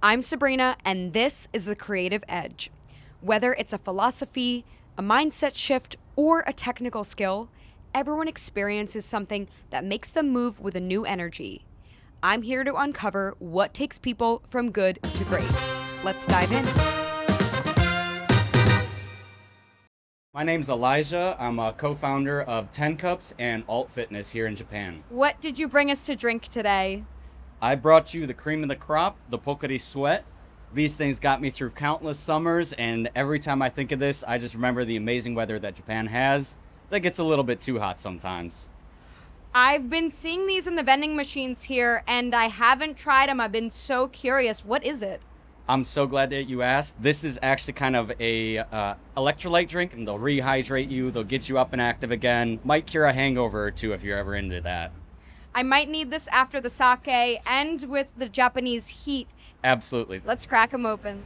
I'm Sabrina, and this is The Creative Edge. Whether it's a philosophy, a mindset shift, or a technical skill, everyone experiences something that makes them move with a new energy. I'm here to uncover what takes people from good to great. Let's dive in. My name's Elijah. I'm a co-founder of 10 Cups and Alt Fitness here in Japan. What did you bring us to drink today? I brought you the cream of the crop, the Pocari Sweat. These things got me through countless summers, and every time I think of this, I just remember the amazing weather that Japan has. That gets a little bit too hot sometimes. I've been seeing these in the vending machines here, and I haven't tried them. I've been so curious. What is it? I'm so glad that you asked. This is actually kind of a electrolyte drink, and they'll rehydrate you. They'll get you up and active again. Might cure a hangover or two if you're ever into that. I might need this after the sake and with the Japanese heat. Absolutely. Let's crack them open.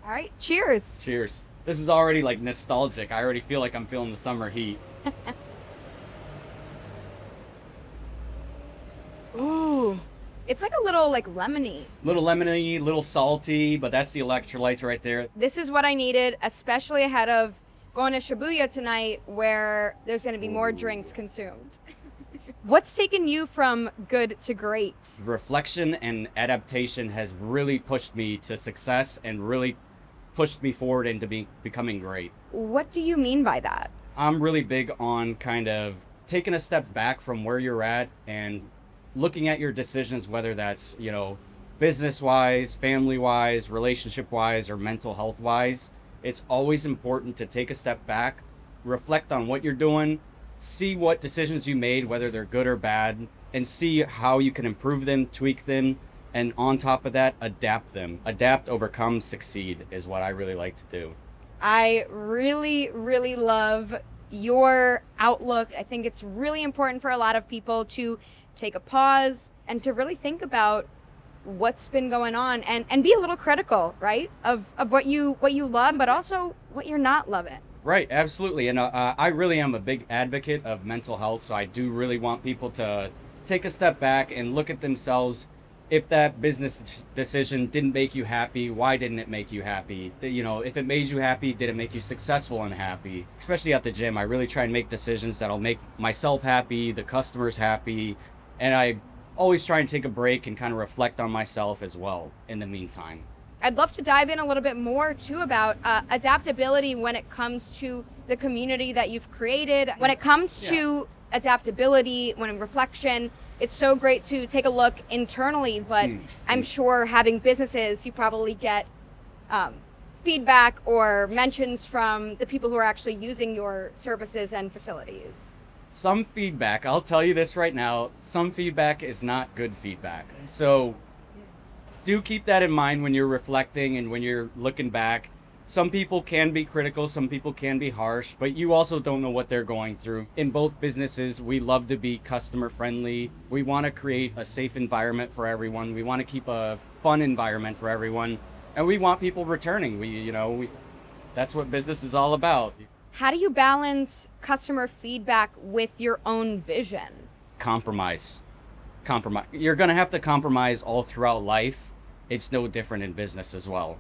All right, cheers. Cheers. This is already like nostalgic. I already feel like I'm feeling the summer heat. Ooh, it's like a little lemony. Little lemony, little salty, but that's the electrolytes right there. This is what I needed, especially ahead of going to Shibuya tonight, where there's going to be more drinks consumed. What's taken you from good to great? Reflection and adaptation has really pushed me to success and really pushed me forward into becoming great. What do you mean by that? I'm really big on kind of taking a step back from where you're at and looking at your decisions, whether that's, business-wise, family-wise, relationship-wise, or mental health-wise. It's always important to take a step back, reflect on what you're doing, see what decisions you made, whether they're good or bad, and see how you can improve them, tweak them, and on top of that, adapt them. Adapt, overcome, succeed is what I really like to do. I really, really love your outlook. I think it's really important for a lot of people to take a pause and to really think about what's been going on and be a little critical, right? Of what you love, but also what you're not loving. Right, absolutely. And I really am a big advocate of mental health, so I do really want people to take a step back and look at themselves. If that business decision didn't make you happy, why didn't it make you happy? If it made you happy, did it make you successful and happy? Especially at the gym, I really try and make decisions that'll make myself happy, the customers happy, and I always try and take a break and kind of reflect on myself as well in the meantime. I'd love to dive in a little bit more too about adaptability when it comes to the community that you've created. When it comes to adaptability, when in reflection, it's so great to take a look internally, but I'm sure having businesses, you probably get feedback or mentions from the people who are actually using your services and facilities. Some feedback, I'll tell you this right now, some feedback is not good feedback. So do keep that in mind when you're reflecting and when you're looking back. Some people can be critical, some people can be harsh, but you also don't know what they're going through. In both businesses, we love to be customer friendly. We want to create a safe environment for everyone. We want to keep a fun environment for everyone. And we want people returning. That's what business is all about. How do you balance customer feedback with your own vision? Compromise. You're going to have to compromise all throughout life. It's no different in business as well.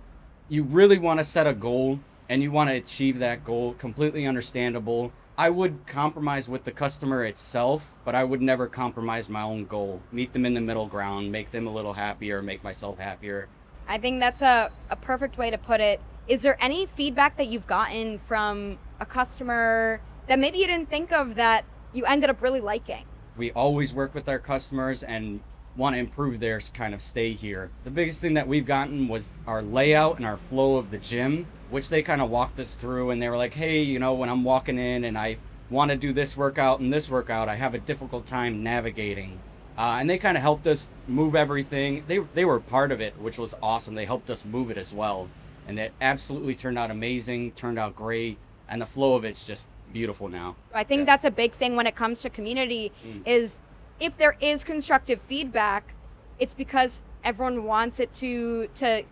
You really want to set a goal and you want to achieve that goal. Completely understandable. I would compromise with the customer itself, but I would never compromise my own goal. Meet them in the middle ground, make them a little happier, make myself happier. I think that's a perfect way to put it. Is there any feedback that you've gotten from a customer that maybe you didn't think of that you ended up really liking? We always work with our customers and want to improve their kind of stay here. The biggest thing that we've gotten was our layout and our flow of the gym, which they kind of walked us through, and they were like, hey, when I'm walking in and I want to do this workout and this workout, I have a difficult time navigating. And they kind of helped us move everything. They were part of it, which was awesome. They helped us move it as well. And it absolutely turned out amazing, turned out great. And the flow of it's just beautiful now. I think that's a big thing when it comes to community is if there is constructive feedback, it's because everyone wants it to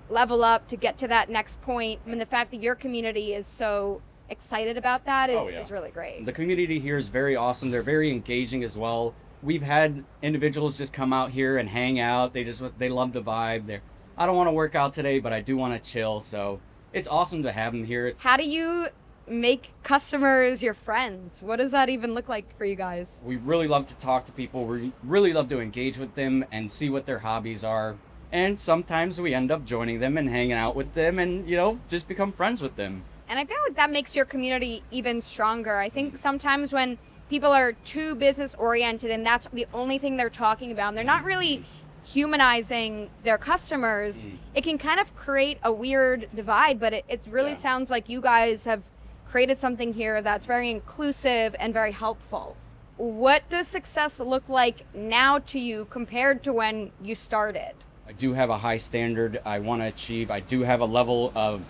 level up, to get to that next point. I mean, the fact that your community is so excited about that is really great. The community here is very awesome. They're very engaging as well. we've had individuals just come out here and hang out. They love the vibe. I don't want to work out today, but I do want to chill. So it's awesome to have them here. How do you make customers your friends? What does that even look like for you guys? We really love to talk to people. We really love to engage with them and see what their hobbies are. And sometimes we end up joining them and hanging out with them and, just become friends with them. And I feel like that makes your community even stronger. I think sometimes when people are too business oriented and that's the only thing they're talking about, and they're not really humanizing their customers, it can kind of create a weird divide. But it really sounds like you guys have created something here that's very inclusive and very helpful. What does success look like now to you compared to when you started? I do have a high standard I want to achieve. I do have a level of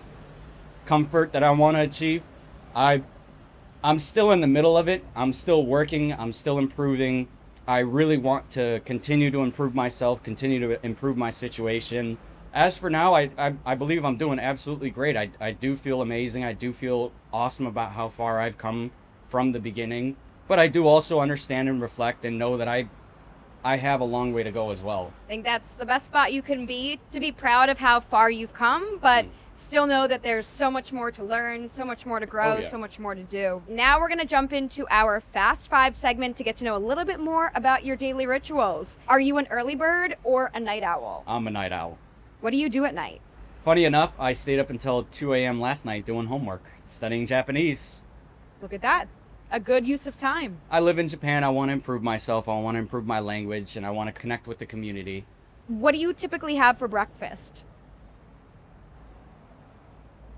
comfort that I want to achieve. I'm still in the middle of it. I'm still working. I'm still improving. I really want to continue to improve myself, continue to improve my situation. As for now, I believe I'm doing absolutely great. I do feel amazing. I do feel awesome about how far I've come from the beginning. But I do also understand and reflect and know that I have a long way to go as well. I think that's the best spot you can be, to be proud of how far you've come, but still know that there's so much more to learn, so much more to grow, so much more to do. Now we're going to jump into our Fast Five segment to get to know a little bit more about your daily rituals. Are you an early bird or a night owl? I'm a night owl. What do you do at night? Funny enough, I stayed up until 2 a.m. last night doing homework, studying Japanese. Look at that. A good use of time. I live in Japan. I want to improve myself. I want to improve my language, and I want to connect with the community. What do you typically have for breakfast?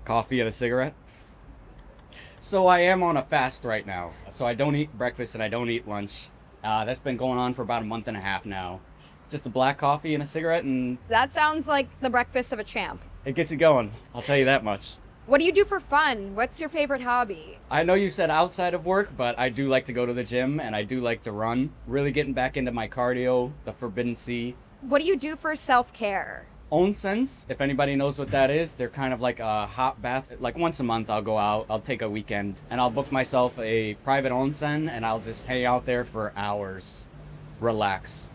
Coffee and a cigarette. So I am on a fast right now. So I don't eat breakfast and I don't eat lunch. That's been going on for about a month and a half now. Just a black coffee and a cigarette, and That sounds like the breakfast of a champ. it gets it going. I'll tell you that much. What do you do for fun? What's your favorite hobby? I know you said outside of work, but I do like to go to the gym and I do like to run. Really getting back into my cardio, the Forbidden Sea. What do you do for self-care? Onsens, if anybody knows what that is, they're kind of like a hot bath. Like once a month I'll go out, I'll take a weekend, and I'll book myself a private onsen and I'll just hang out there for hours. Relax.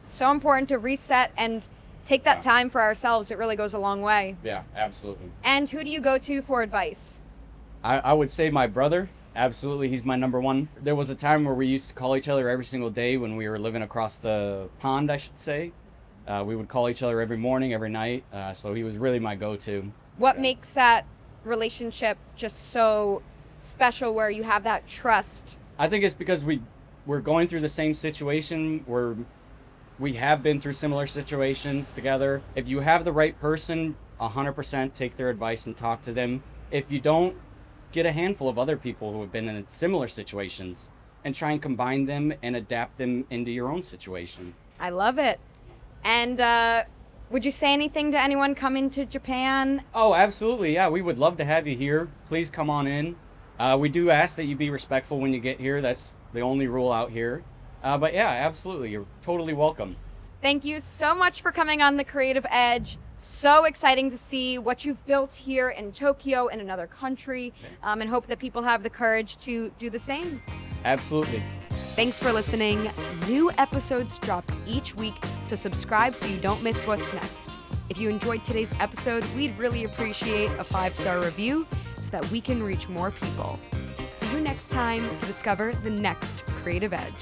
It's so important to reset and take that time for ourselves. It really goes a long way. Yeah, absolutely. And who do you go to for advice? I would say my brother. Absolutely, he's my number one. There was a time where we used to call each other every single day when we were living across the pond, I should say. We would call each other every morning, every night. So he was really my go-to. What makes that relationship just so special, where you have that trust? I think it's because we're going through the same situation. We have been through similar situations together. If you have the right person, 100% take their advice and talk to them. If you don't, get a handful of other people who have been in similar situations and try and combine them and adapt them into your own situation. I love it. And would you say anything to anyone coming to Japan? Oh, absolutely. Yeah, we would love to have you here. Please come on in. We do ask that you be respectful when you get here. That's the only rule out here. But yeah, absolutely. You're totally welcome. Thank you so much for coming on The Creative Edge. So exciting to see what you've built here in Tokyo and another country, and hope that people have the courage to do the same. Absolutely. Thanks for listening. New episodes drop each week, so subscribe so you don't miss what's next. If you enjoyed today's episode, we'd really appreciate a 5-star review so that we can reach more people. See you next time to discover the next Creative Edge.